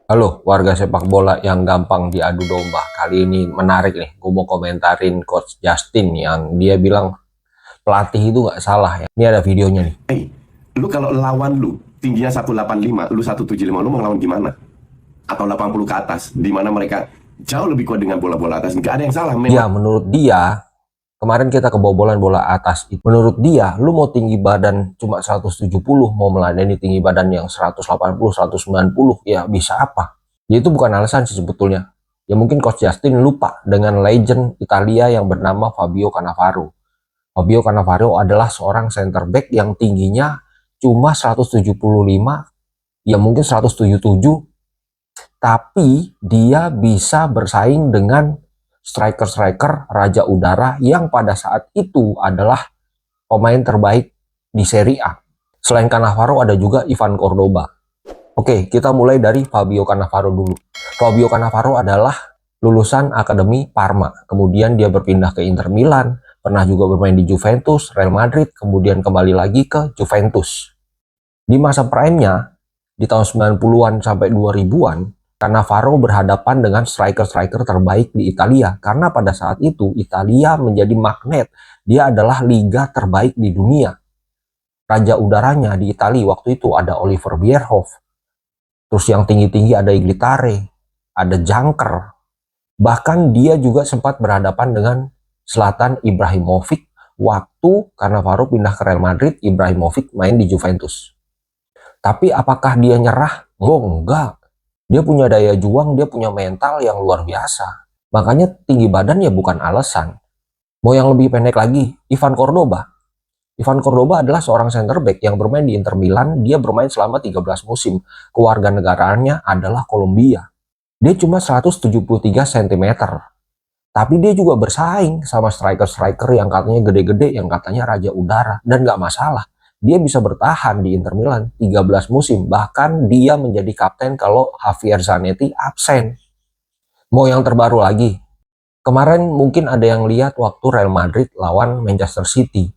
Halo warga sepak bola yang gampang diadu domba. Kali ini menarik nih, gue mau komentarin Coach Justin yang dia bilang pelatih itu nggak salah ya. Ini ada videonya nih. Lu kalau lawan lu tingginya 185, lu 175, lu mau ngelawan gimana? Atau 80 ke atas, di mana mereka jauh lebih kuat dengan bola-bola atas. Nggak ada yang salah, Ya memang. menurut dia, kemarin kita kebobolan bola atas. Menurut dia, lu mau tinggi badan cuma 170, mau meladeni tinggi badan yang 180, 190, ya bisa apa? Ya itu bukan alasan sih sebetulnya. Ya mungkin Coach Justin lupa dengan legend Italia yang bernama Fabio Cannavaro. Fabio Cannavaro adalah seorang center back yang tingginya cuma 175, ya mungkin 177, tapi dia bisa bersaing dengan striker-striker Raja Udara yang pada saat itu adalah pemain terbaik di Serie A. Selain Cannavaro ada juga Ivan Cordoba. Oke, kita mulai dari Fabio Cannavaro dulu. Fabio Cannavaro adalah lulusan Akademi Parma. Kemudian dia berpindah ke Inter Milan, pernah juga bermain di Juventus, Real Madrid, kemudian kembali lagi ke Juventus. Di masa prime-nya, di tahun 90-an sampai 2000-an, Cannavaro berhadapan dengan striker-striker terbaik di Italia. Karena pada saat itu, Italia menjadi magnet. Dia adalah liga terbaik di dunia. Raja udaranya di Italia waktu itu ada Oliver Bierhoff. Terus yang tinggi-tinggi ada Iglitare, ada Janker. Bahkan dia juga sempat berhadapan dengan Zlatan Ibrahimovic waktu Cannavaro pindah ke Real Madrid, Ibrahimovic main di Juventus. Tapi apakah dia nyerah? Oh enggak. Dia punya daya juang, dia punya mental yang luar biasa. Makanya tinggi badan ya bukan alasan. Mau yang lebih pendek lagi, Ivan Cordoba. Ivan Cordoba adalah seorang center back yang bermain di Inter Milan. Dia bermain selama 13 musim. Kewarganegaraannya adalah Kolombia. Dia cuma 173 cm. Tapi dia juga bersaing sama striker-striker yang katanya gede-gede, yang katanya raja udara. Dan gak masalah. Dia bisa bertahan di Inter Milan 13 musim. Bahkan dia menjadi kapten kalau Javier Zanetti absen. Mau yang terbaru lagi. Kemarin mungkin ada yang lihat waktu Real Madrid lawan Manchester City.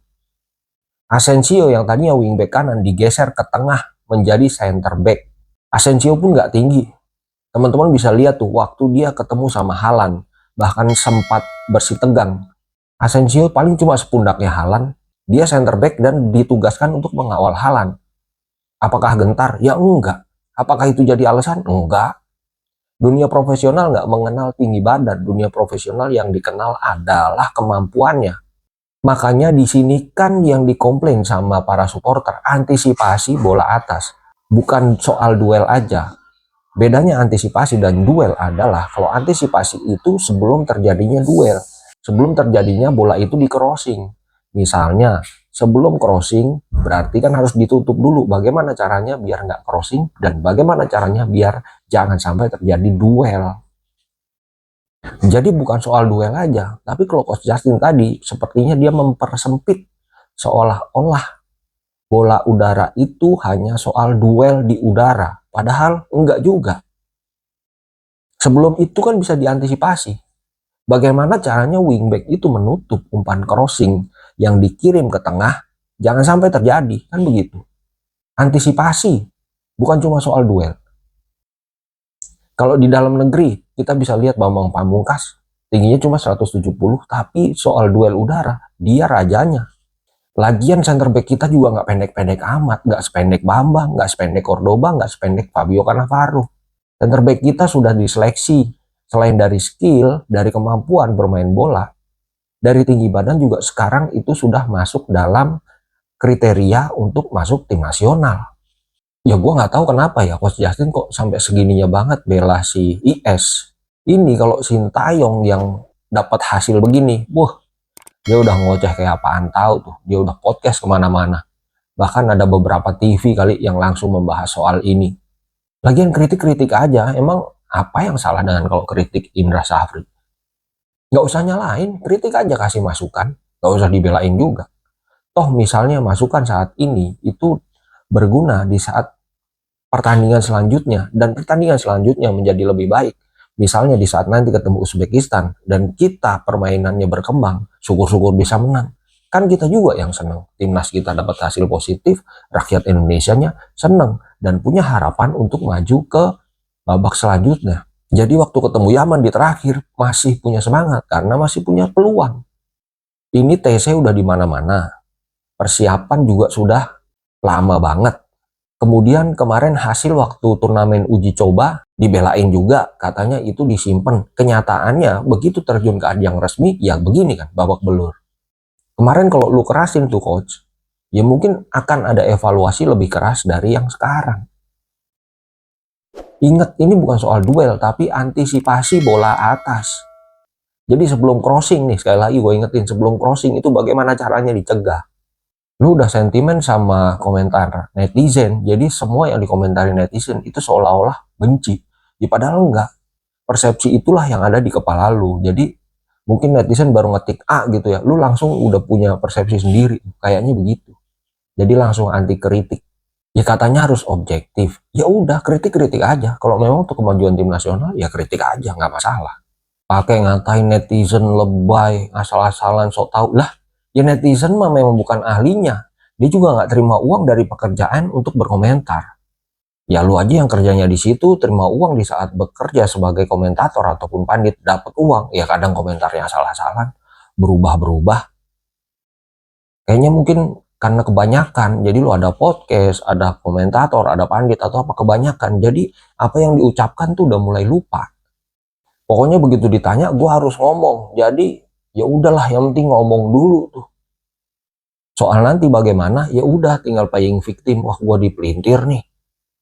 Asensio yang tadinya wingback kanan digeser ke tengah menjadi center back. Asensio pun nggak tinggi. Teman-teman bisa lihat tuh waktu dia ketemu sama Haaland. Bahkan sempat bersih tegang. Asensio paling cuma sepundaknya Haaland. Dia center back dan ditugaskan untuk mengawal Haaland. Apakah gentar? Ya enggak. Apakah itu jadi alasan? Enggak. Dunia profesional nggak mengenal tinggi badan. Dunia profesional yang dikenal adalah kemampuannya. Makanya di sini kan yang dikomplain sama para supporter, antisipasi bola atas. Bukan soal duel aja. Bedanya antisipasi dan duel adalah kalau antisipasi itu sebelum terjadinya duel. Sebelum terjadinya bola itu di crossing. Misalnya sebelum crossing berarti kan harus ditutup dulu. Bagaimana caranya biar nggak crossing dan bagaimana caranya biar jangan sampai terjadi duel. Jadi bukan soal duel aja, tapi kalau Coach Justin tadi sepertinya dia mempersempit seolah-olah bola udara itu hanya soal duel di udara. Padahal enggak juga. Sebelum itu kan bisa diantisipasi. Bagaimana caranya wingback itu menutup umpan crossing yang dikirim ke tengah, jangan sampai terjadi, kan begitu. Antisipasi, bukan cuma soal duel. Kalau di dalam negeri, kita bisa lihat Bambang Pamungkas, tingginya cuma 170, tapi soal duel udara, dia rajanya. Lagian center back kita juga nggak pendek-pendek amat, nggak sependek Bambang, nggak sependek Cordoba, nggak sependek Fabio Cannavaro. Center back kita sudah diseleksi, selain dari skill, dari kemampuan bermain bola, dari tinggi badan juga sekarang itu sudah masuk dalam kriteria untuk masuk tim nasional. Ya gue nggak tahu kenapa ya Coach Justin kok sampai segininya banget bela si IS. Ini kalau Sintayong yang dapat hasil begini, dia udah ngoceh kayak apaan tahu tuh. Dia udah podcast kemana-mana. Bahkan ada beberapa TV kali yang langsung membahas soal ini. Lagian kritik-kritik aja, emang apa yang salah dengan kalau kritik Indra Safri? Nggak usah nyalain, kritik aja kasih masukan. Nggak usah dibelain juga. Toh misalnya masukan saat ini itu berguna di saat pertandingan selanjutnya dan pertandingan selanjutnya menjadi lebih baik. Misalnya di saat nanti ketemu Uzbekistan dan kita permainannya berkembang, syukur-syukur bisa menang. Kan kita juga yang senang. Timnas kita dapat hasil positif, rakyat Indonesianya senang dan punya harapan untuk maju ke babak selanjutnya. Jadi waktu ketemu Yaman di terakhir masih punya semangat karena masih punya peluang. Ini TC udah di mana-mana. Persiapan juga sudah lama banget. Kemudian kemarin hasil waktu turnamen uji coba dibelain juga, katanya itu disimpan. Kenyataannya begitu terjun ke ajang resmi, ya begini kan, babak belur. Kemarin kalau lu kerasin tuh coach, ya mungkin akan ada evaluasi lebih keras dari yang sekarang. Ingat, ini bukan soal duel, tapi antisipasi bola atas. Jadi sebelum crossing nih, sekali lagi gue ingetin, sebelum crossing itu bagaimana caranya dicegah. Lu udah sentimen sama komentar netizen, jadi semua yang dikomentari netizen itu seolah-olah benci. Ya padahal enggak. Persepsi itulah yang ada di kepala lu. Jadi mungkin netizen baru ngetik A gitu ya, lu langsung udah punya persepsi sendiri. Kayaknya begitu. Jadi langsung anti kritik. Ya katanya harus objektif. Ya udah, kritik-kritik aja. Kalau memang untuk kemajuan tim nasional, ya kritik aja, nggak masalah. Pakai ngatain netizen lebay, asal-asalan, sok tau lah. Ya netizen mah memang bukan ahlinya. Dia juga nggak terima uang dari pekerjaan untuk berkomentar. Ya lu aja yang kerjanya di situ terima uang di saat bekerja sebagai komentator ataupun pandit dapat uang. Ya kadang komentarnya asal-asalan, berubah-berubah. Kayaknya mungkin karena kebanyakan. Jadi lu ada podcast, ada komentator, ada pandit atau apa kebanyakan. Jadi apa yang diucapkan tuh udah mulai lupa. Pokoknya begitu ditanya gue harus ngomong. Jadi ya udahlah, yang penting ngomong dulu tuh. Soal nanti bagaimana, ya udah tinggal playing victim. Wah, gue dipelintir nih.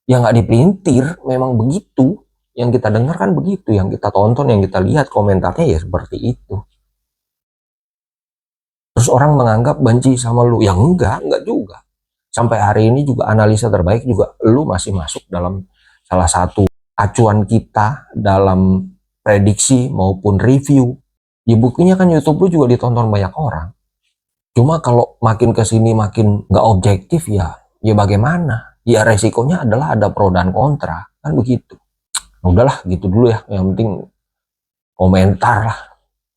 Ya nggak dipelintir, memang begitu. Yang kita dengar kan begitu, yang kita tonton, yang kita lihat komentarnya ya seperti itu. Terus orang menganggap benci sama lu. Ya enggak juga. Sampai hari ini juga analisa terbaik juga lu masih masuk dalam salah satu acuan kita dalam prediksi maupun review. Ya buktinya kan YouTube lu juga ditonton banyak orang. Cuma kalau makin kesini makin nggak objektif ya bagaimana? Ya resikonya adalah ada pro dan kontra, kan begitu. Udahlah gitu dulu ya, yang penting komentar lah.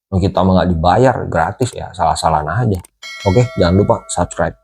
Kita mah nggak dibayar, gratis ya, salah-salahan aja. Oke, jangan lupa subscribe.